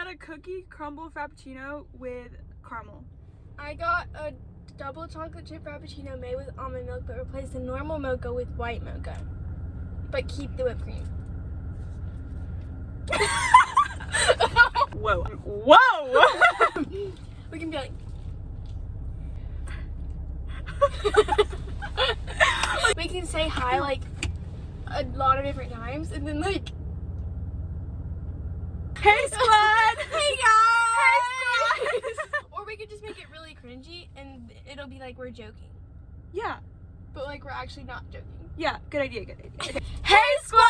got a cookie crumble frappuccino with caramel. I got a double chocolate chip frappuccino made with almond milk, but replace the normal mocha with white mocha. But keep the whipped cream. Whoa. Whoa! We can be like... we can say hi like a lot of different times and then like... Hey squad! Hey guys! Hey squad! Or we could just make it really cringy and it'll be like we're joking. Yeah. But like we're actually not joking. Yeah, good idea, good idea. Okay. Hey squad!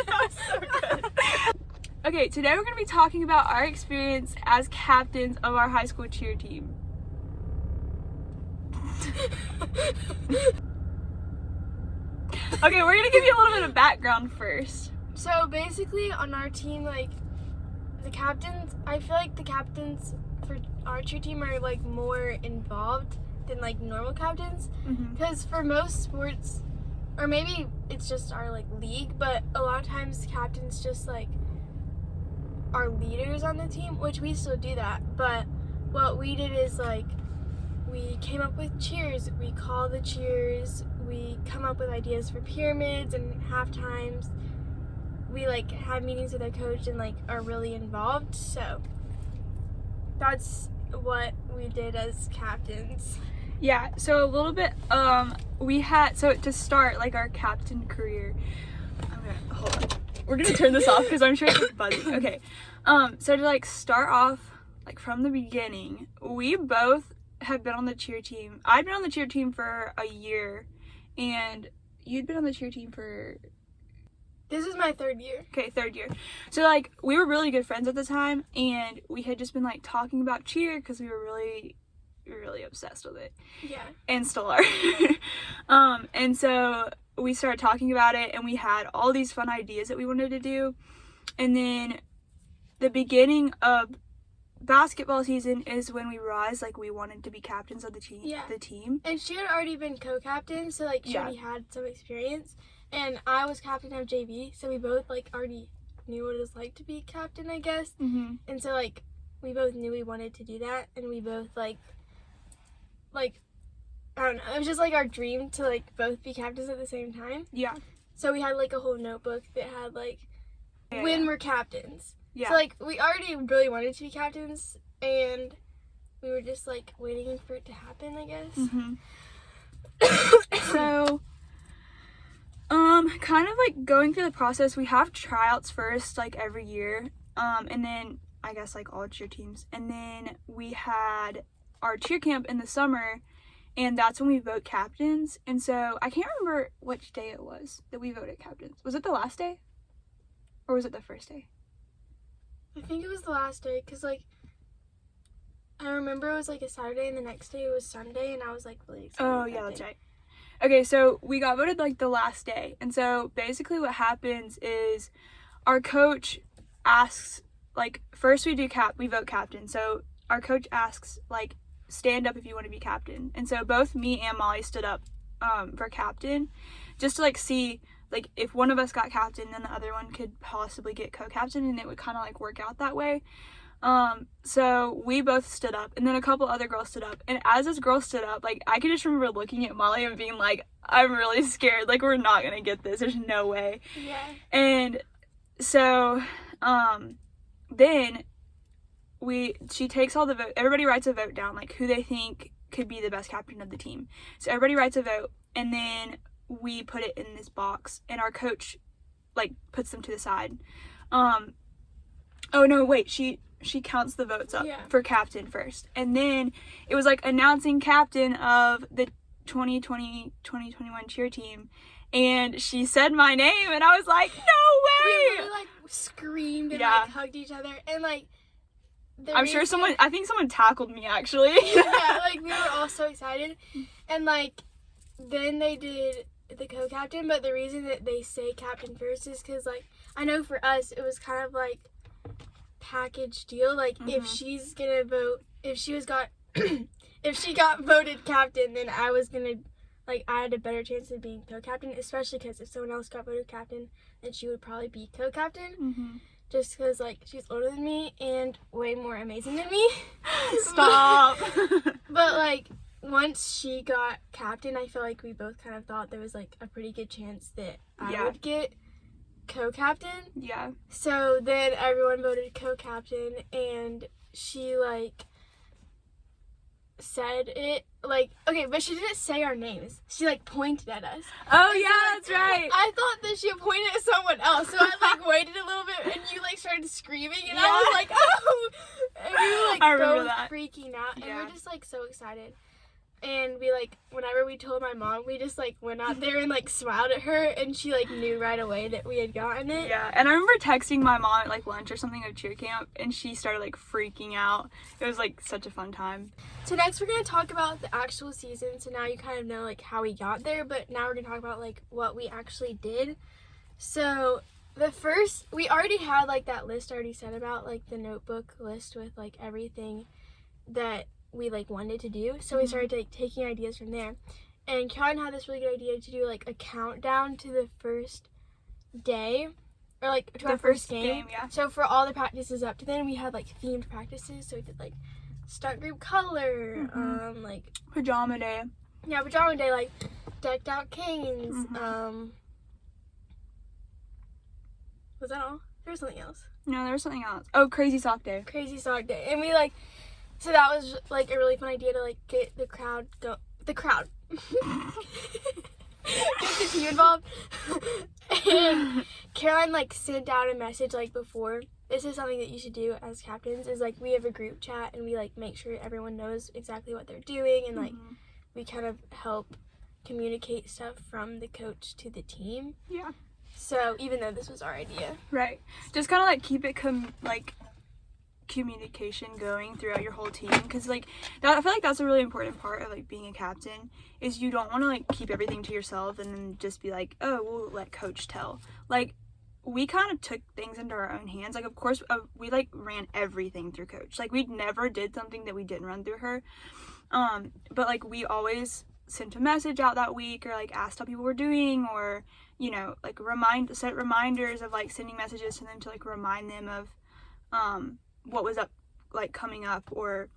That was so good. Okay, today we're going to be talking about our experience as captains of our high school cheer team. Okay, we're going to give you a little bit of background first. So basically on our team, like the captains, I feel like the captains for our cheer team are like more involved than like normal captains. Because for most sports, or maybe it's just our like league, but a lot of times captains just like are leaders on the team, which we still do that. But what we did is like we came up with cheers, we call the cheers, we come up with ideas for pyramids and half times. We like have meetings with our coach and like are really involved. So that's what we did as captains. Yeah, so a little bit, we had, so to start like our captain career, hold on. We're gonna turn this off because I'm sure it's buzzing. Okay, so to like start off like from the beginning, we both have been on the cheer team. I'd been on the cheer team for a year, and you'd been on the cheer team for... This is my third year. Okay, third year. So like we were really good friends at the time, and we had just been like talking about cheer because we were really obsessed with it. Yeah. And still are. And so we started talking about it, and we had all these fun ideas that we wanted to do. And then the beginning of basketball season is when we realized like we wanted to be captains of the team. Yeah. The team. And she had already been co-captain, so like she already had some experience. And I was captain of JV, so we both like already knew what it was like to be captain, I guess. And so like we both knew we wanted to do that, and we both like I don't know, it was just like our dream to like both be captains at the same time. Yeah. So we had like a whole notebook that had like when we're captains. Yeah. So like we already really wanted to be captains, and we were just like waiting for it to happen, I guess. So kind of like going through the process, we have tryouts first like every year, and then I guess like all cheer teams, and then we had our cheer camp in the summer, and that's when we vote captains. And so I can't remember which day it was that we voted captains. Was it the last day, or was it the first day? I think it was the last day, because like I remember it was like a Saturday, and the next day it was Sunday, and I was like really excited. Oh yeah, that's right. Okay, so we got voted like the last day, and so basically what happens is our coach asks, like first we vote captain. So our coach asks like, stand up if you want to be captain. And so both me and Molly stood up for captain, just to like see like if one of us got captain, then the other one could possibly get co-captain, and it would kind of like work out that way. So we both stood up, and then a couple other girls stood up, and as this girl stood up, like I can just remember looking at Molly and being like, I'm really scared, like we're not gonna get this, there's no way. Yeah. And so then she takes all the vote, everybody writes a vote down, like who they think could be the best captain of the team. So everybody writes a vote, and then we put it in this box, and our coach like puts them to the side. Oh no, wait, she counts the votes up for captain first, and then it was like announcing captain of the 2020-2021 cheer team, and she said my name, and I was like, no way! We really like screamed and like hugged each other, and like I think someone tackled me actually. Yeah, like we were all so excited, and like then they did the co-captain, but the reason that they say captain first is because like I know for us it was kind of like package deal, like if she's gonna vote, if she got voted captain, then I was gonna like I had a better chance of being co-captain, especially because if someone else got voted captain, then she would probably be co-captain. Mm-hmm. Just because, like, she's older than me and way more amazing than me. Stop. But, like, once she got captain, I feel like we both kind of thought there was, like, a pretty good chance that I would get co-captain. Yeah. So then everyone voted co-captain, and she, like, said it, like, okay, but she didn't say our names. She, like, pointed at us. Oh, And yeah, so, that's right. I thought that she pointed at someone else, so I, like, waited a little bit, and you, like, started screaming, and I was like, oh! And we were, like, I remember both that. freaking out, and Yeah. we're just, like, so excited. And we, like, whenever we told my mom, we just, like, went out there and, like, smiled at her, and she, like, knew right away that we had gotten it. Yeah, and I remember texting my mom at, like, lunch or something at cheer camp, and she started, like, freaking out. It was, like, such a fun time. So next we're going to talk about the actual season. So now you kind of know, like, how we got there, but now we're going to talk about, like, what we actually did. So we already had, like, that list already said about, like, the notebook list with, like, everything that we, like, wanted to do. So we started, like, taking ideas from there. And Caroline had this really good idea to do, like, a countdown to the first day, or, like, to our first game. Yeah. So for all the practices up to then, we had, like, themed practices. So we did, like, start group color, like Pajama day. Yeah, pajama day, like decked out canes. Was that all? There was something else. No, there was something else. Oh, crazy sock day. Crazy sock day, and we like. So that was like a really fun idea to like get the crowd get the team involved. And Caroline like sent out a message like before. This is something that you should do as captains, is like we have a group chat and we like make sure everyone knows exactly what they're doing, and like we kind of help communicate stuff from the coach to the team. Yeah. So even though this was our idea. Right. Just kind of like keep it communication going throughout your whole team, because like that, I feel like that's a really important part of like being a captain, is you don't want to like keep everything to yourself and then just be like, oh, we'll let coach tell. Like we kind of took things into our own hands. Like of course we like ran everything through coach. Like we never did something that we didn't run through her. But like we always sent a message out that week, or like asked how people were doing, or you know, like set reminders of like sending messages to them to like remind them of what was up, like coming up, or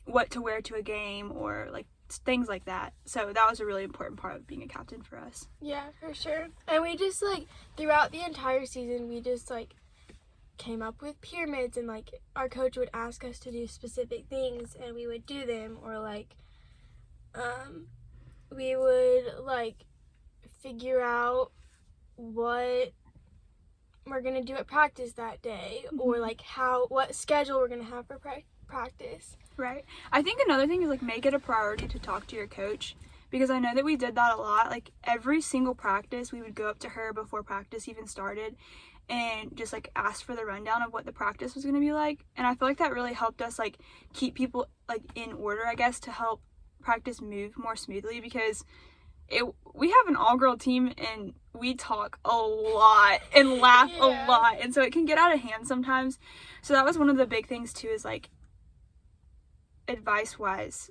what to wear to a game, or like things like that. So that was a really important part of being a captain for us. Yeah, for sure. And we just like throughout the entire season, we just like came up with pyramids, and like our coach would ask us to do specific things and we would do them, or like we would like figure out what we're gonna do at practice that day, or like what schedule we're gonna have for practice. Right. I think another thing is like make it a priority to talk to your coach, because I know that we did that a lot. Like every single practice we would go up to her before practice even started and just like ask for the rundown of what the practice was going to be like, and I feel like that really helped us like keep people like in order, I guess, to help practice move more smoothly, because we have an all-girl team and we talk a lot and laugh a lot, and so it can get out of hand sometimes. So that was one of the big things too, is like advice-wise,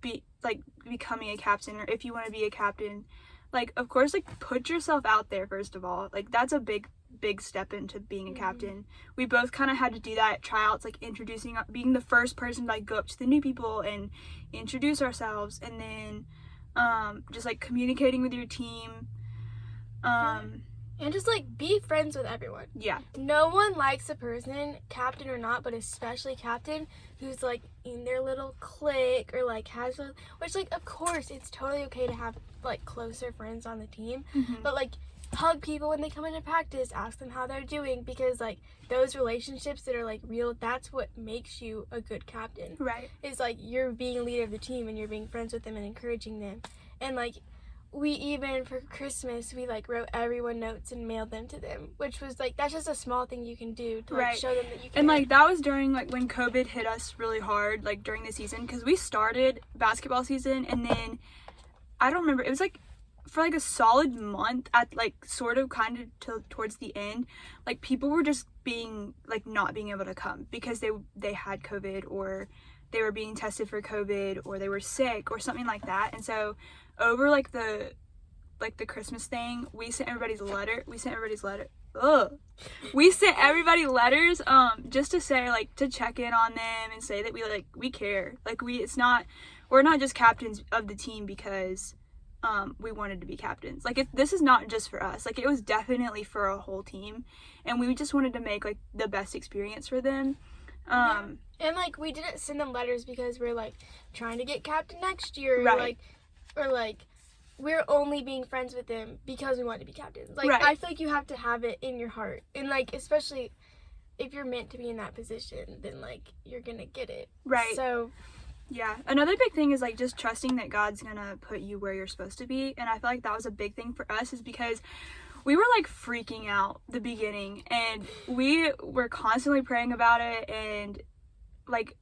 becoming a captain, or if you want to be a captain, like of course like put yourself out there first of all. Like that's a big step into being a captain. We both kind of had to do that at tryouts, like being the first person to like go up to the new people and introduce ourselves, and then just like communicating with your team, and just like be friends with everyone. Yeah. No one likes a person, captain or not, but especially captain, who's like in their little clique, or like which like of course it's totally okay to have like closer friends on the team, but like hug people when they come into practice, ask them how they're doing, because like those relationships that are like real, that's what makes you a good captain. Right. It's like you're being a leader of the team and you're being friends with them and encouraging them. And like we even for Christmas we like wrote everyone notes and mailed them to them, which was like that's just a small thing you can do to like show them that you can. And like that was during like when COVID hit us really hard, like during the season, because we started basketball season and then I don't remember, it was like for like a solid month at like sort of kind of towards the end, like people were just being like not being able to come because they had COVID, or they were being tested for COVID or they were sick or something like that. And so over like the Christmas thing, we sent everybody letters just to say, like, to check in on them and say that we care. Like, we're not just captains of the team because we wanted to be captains. Like, this is not just for us. Like, it was definitely for a whole team, and we just wanted to make like the best experience for them. And like, we didn't send them letters because we're like trying to get captain next year, right? Or we're only being friends with them because we want to be captains. Like, right. I feel like you have to have it in your heart, and like, especially if you're meant to be in that position, then like you're gonna get it. Right. So yeah, another big thing is like just trusting that God's gonna put you where you're supposed to be. And I feel like that was a big thing for us, is because we were like freaking out the beginning, and we were constantly praying about it, and like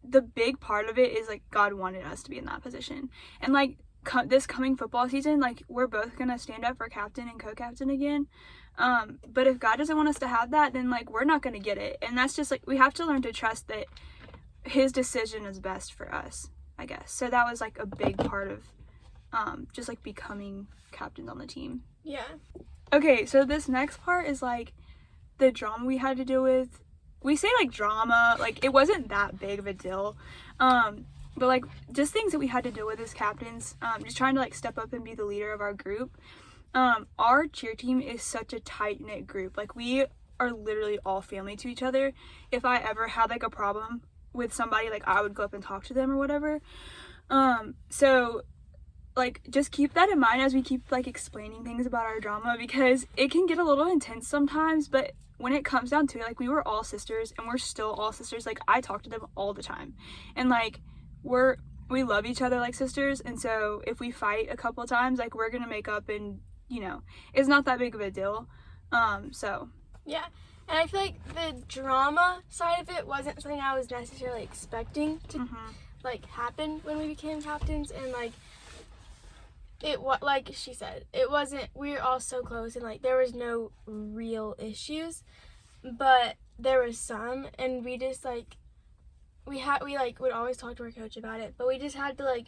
the big part of it is like God wanted us to be in that position. And like this coming football season, like we're both gonna stand up for captain and co-captain again. But if God doesn't want us to have that, then like we're not gonna get it. And that's just like, we have to learn to trust that his decision is best for us, I guess. So that was like a big part of just like becoming captains on the team. yeah. Okay, so this next part is like the drama we had to deal with. We say like drama, like it wasn't that big of a deal. But like just things that we had to deal with as captains, just trying to like step up and be the leader of our group. Our cheer team is such a tight-knit group. Like we are literally all family to each other. If I ever had like a problem with somebody, like I would go up and talk to them or whatever. So like just keep that in mind as we keep like explaining things about our drama, because it can get a little intense sometimes. But when it comes down to it, like we were all sisters and we're still all sisters. Like I talk to them all the time, and like we love each other like sisters. And so if we fight a couple of times, like we're gonna make up, and you know, it's not that big of a deal. So yeah. And I feel like the drama side of it wasn't something I was necessarily expecting to like happen when we became captains. And like like she said, it wasn't, we were all so close, and like there was no real issues, but there was some. And we just like we like would always talk to our coach about it, but we just had to like,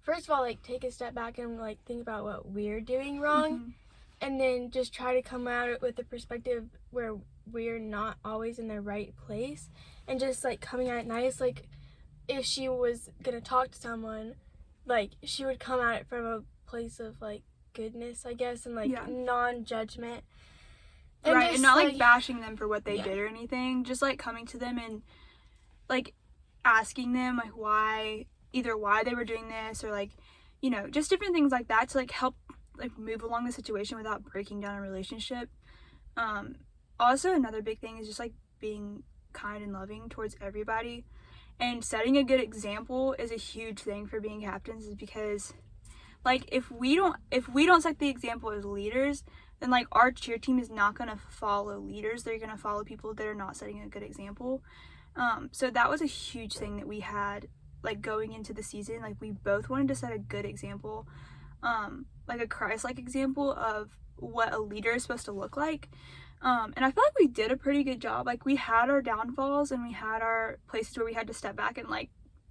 first of all, like take a step back and like think about what we're doing wrong, and then just try to come at it with a perspective where we're not always in the right place, and just like coming at it nice. Like if she was gonna talk to someone, like she would come at it from a place of like goodness, I guess, and like non-judgment, and right, just, and not like bashing them for what they yeah. did or anything. Just like coming to them and like asking them like why they were doing this, or like, you know, just different things like that to like help like move along the situation without breaking down a relationship. Also another big thing is just like being kind and loving towards everybody, and setting a good example is a huge thing for being captains, is because like if we don't set the example as leaders, then like our cheer team is not going to follow leaders. They're going to follow people that are not setting a good example. So that was a huge thing that we had like going into the season. Like we both wanted to set a good example, like a Christ-like example of what a leader is supposed to look like. And I feel like we did a pretty good job. Like we had our downfalls and we had our places where we had to step back and like,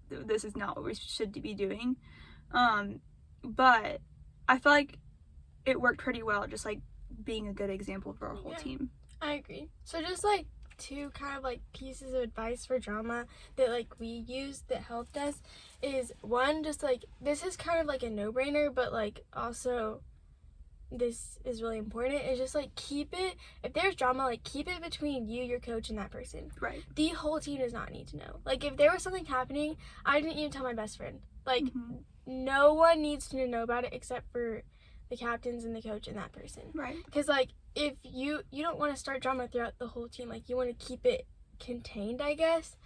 this is not what we should be doing. But I feel like it worked pretty well, just like being a good example for our whole team. I agree. So just like two kind of like pieces of advice for drama that like we used that helped us is, one, just like, this is kind of like a no-brainer, but like also this is really important, is just like keep it, if there's drama, like keep it between you, your coach, and that person. Right. The whole team does not need to know. Like if there was something happening, I didn't even tell my best friend. Like no one needs to know about it except for the captains and the coach and that person. Right. Because like if you don't want to start drama throughout the whole team, like you want to keep it contained, I guess,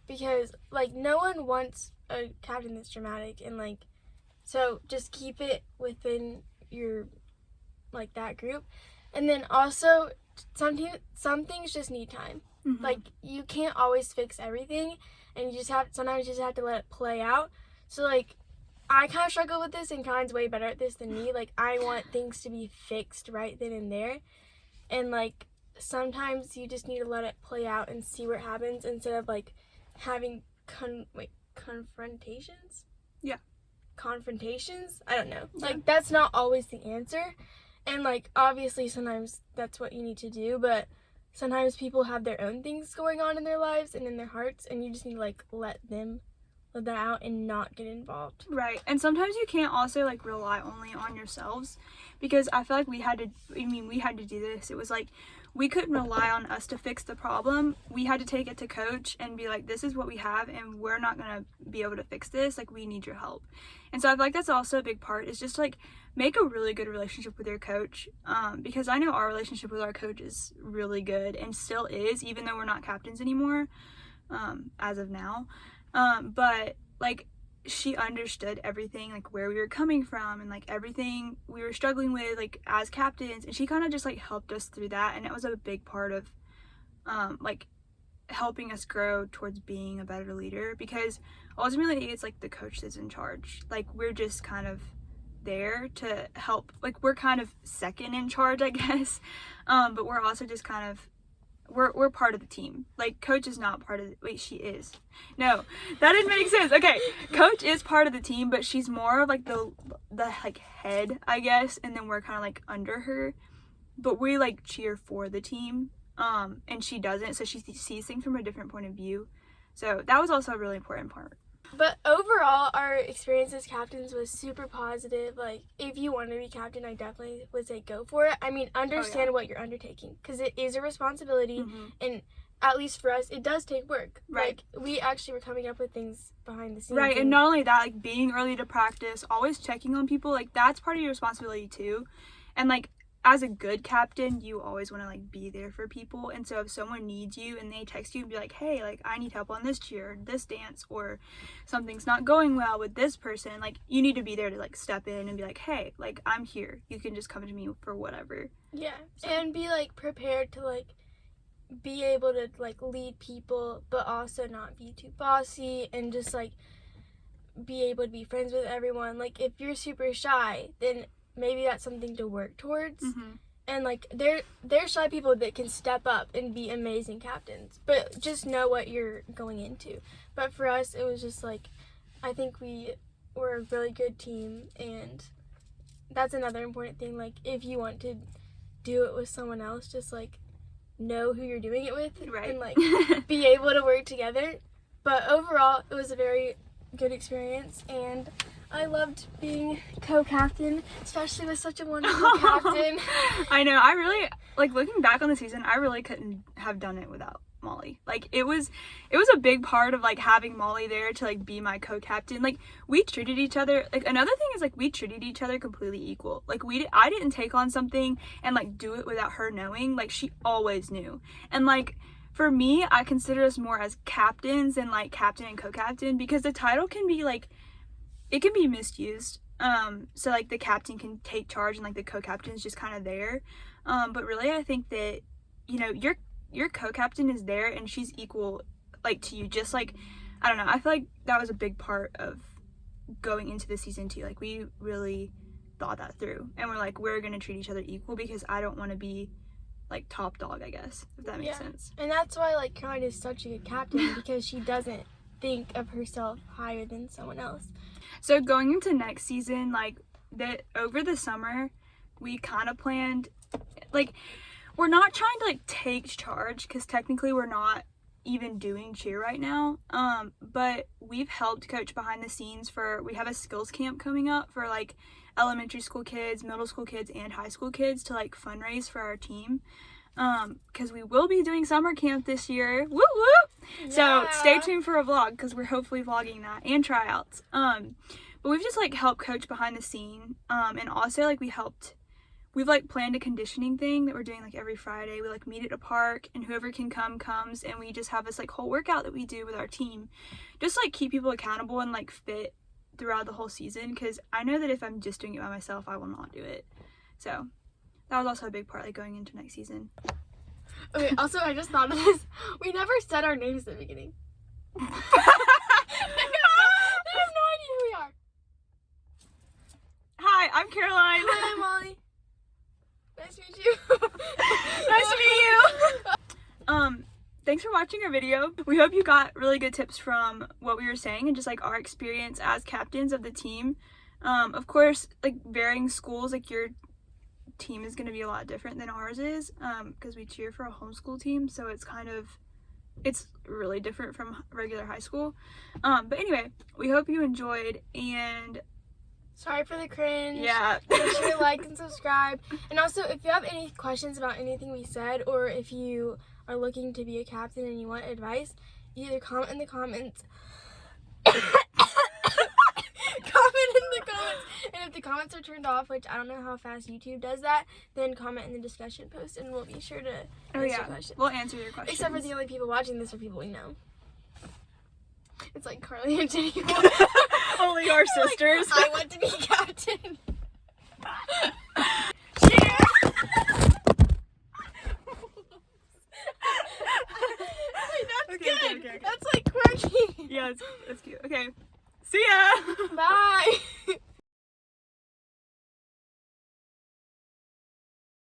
because like no one wants a captain that's dramatic, and like so just keep it within your like that group. And then also some things just need time. Like you can't always fix everything, and sometimes you just have to let it play out. So like I kind of struggle with this, and Kyle's way better at this than me. Like I want things to be fixed right then and there, and like sometimes you just need to let it play out and see what happens, instead of like having confrontations? Yeah. Confrontations? I don't know. Yeah. Like, that's not always the answer. And, like, obviously sometimes that's what you need to do, but sometimes people have their own things going on in their lives and in their hearts, and you just need to, like, let that out and not get involved. Right. And sometimes you can't also, like, rely only on yourselves, because I feel like we had to do this. It was like, we couldn't rely on us to fix the problem. We had to take it to coach and be like, this is what we have, and we're not going to be able to fix this. Like, we need your help. And so I feel like that's also a big part, is just, like, make a really good relationship with your coach, because I know our relationship with our coach is really good and still is, even though we're not captains anymore, as of now. But, like, she understood everything, like, where we were coming from and, like, everything we were struggling with, like, as captains, and she kind of just, like, helped us through that, and it was a big part of, like, helping us grow towards being a better leader, because ultimately it's, like, the coach that's in charge. Like, we're just kind of there to help. Like, we're kind of second in charge, I guess, but we're also just kind of, we're part of the team. Like, coach is not part of she is. No, that didn't make sense. Okay, coach is part of the team, but she's more of, like, the like, head, I guess, and then we're kind of, like, under her, but we, like, cheer for the team, and she doesn't, so she sees things from a different point of view. So that was also a really important part. But overall, our experience as captains was super positive. Like, if you want to be captain, I definitely would say go for it. I mean, understand what you're undertaking, because it is a responsibility, and at least for us, it does take work. Right. Like, we actually were coming up with things behind the scenes. Right, and not only that, like, being early to practice, always checking on people, like, that's part of your responsibility too. And, like, as a good captain, you always want to, like, be there for people. And so if someone needs you and they text you and be like, hey, like, I need help on this cheer, this dance, or something's not going well with this person, like, you need to be there to, like, step in and be like, hey, like, I'm here. You can just come to me for whatever. Yeah, and be, like, prepared to, like, be able to, like, lead people, but also not be too bossy, and just, like, be able to be friends with everyone. Like, if you're super shy, then maybe that's something to work towards. And, like, there's shy people that can step up and be amazing captains, but just know what you're going into. But for us, it was just, like, I think we were a really good team, and that's another important thing. Like, if you want to do it with someone else, just, like, know who you're doing it with, right, and, like, be able to work together. But overall, it was a very good experience, and I loved being co-captain, especially with such a wonderful captain. I know. I really, like, looking back on the season, I really couldn't have done it without Molly. Like, it was a big part of, like, having Molly there to, like, be my co-captain. Like, we treated each other, like, another thing is, like, we treated each other completely equal. Like, I didn't take on something and, like, do it without her knowing. Like, she always knew. And, like, for me, I consider us more as captains than, like, captain and co-captain, because the title can be, like, it can be misused. So, like, the captain can take charge and, like, the co-captain is just kind of there. But really, I think that, you know, your co-captain is there and she's equal, like, to you. Just, like, I don't know, I feel like that was a big part of going into the season too. Like, we really thought that through, and we're like, we're gonna treat each other equal, because I don't want to be, like, top dog, I guess, if that makes sense. And that's why, like, Caroline is such a good captain, because she doesn't think of herself higher than someone else. So going into next season, like, that over the summer, we kind of planned, like, we're not trying to, like, take charge, because technically we're not even doing cheer right now, but we've helped coach behind the scenes we have a skills camp coming up for, like, elementary school kids, middle school kids, and high school kids to, like, fundraise for our team, because we will be doing summer camp this year. Woo woo! Yeah. So stay tuned for a vlog, because we're hopefully vlogging that, and tryouts. But we've just, like, helped coach behind the scene, and also, like, we've, like, planned a conditioning thing that we're doing, like, every Friday. We, like, meet at a park, and whoever can come comes, and we just have this, like, whole workout that we do with our team, just, like, keep people accountable and, like, fit throughout the whole season, because I know that if I'm just doing it by myself, I will not do it. So that was also a big part, like, going into next season. Okay, also, I just thought of this. We never said our names at the beginning. They have no idea who we are. Hi, I'm Caroline. Hi, I'm Molly. Nice to meet you. Nice to meet you. thanks for watching our video. We hope you got really good tips from what we were saying and just like our experience as captains of the team. Of course, like varying schools, like your team is going to be a lot different than ours is, because we cheer for a homeschool team, so it's really different from regular high school. But anyway, we hope you enjoyed, and sorry for the cringe. yeah. Make sure to like and subscribe. And also, if you have any questions about anything we said, or if you are looking to be a captain and you want advice, either comment in the comments. Comment in the comments. And if the comments are turned off, which I don't know how fast YouTube does that, then comment in the discussion post and we'll be sure to answer questions. We'll answer your questions. Except for the only people watching this are people we know. It's like Carly and Jenny. Only our sisters. Like, I want to be captain. That's Okay, good. okay. That's like quirky. Yeah, it's cute. Okay. See ya! Bye.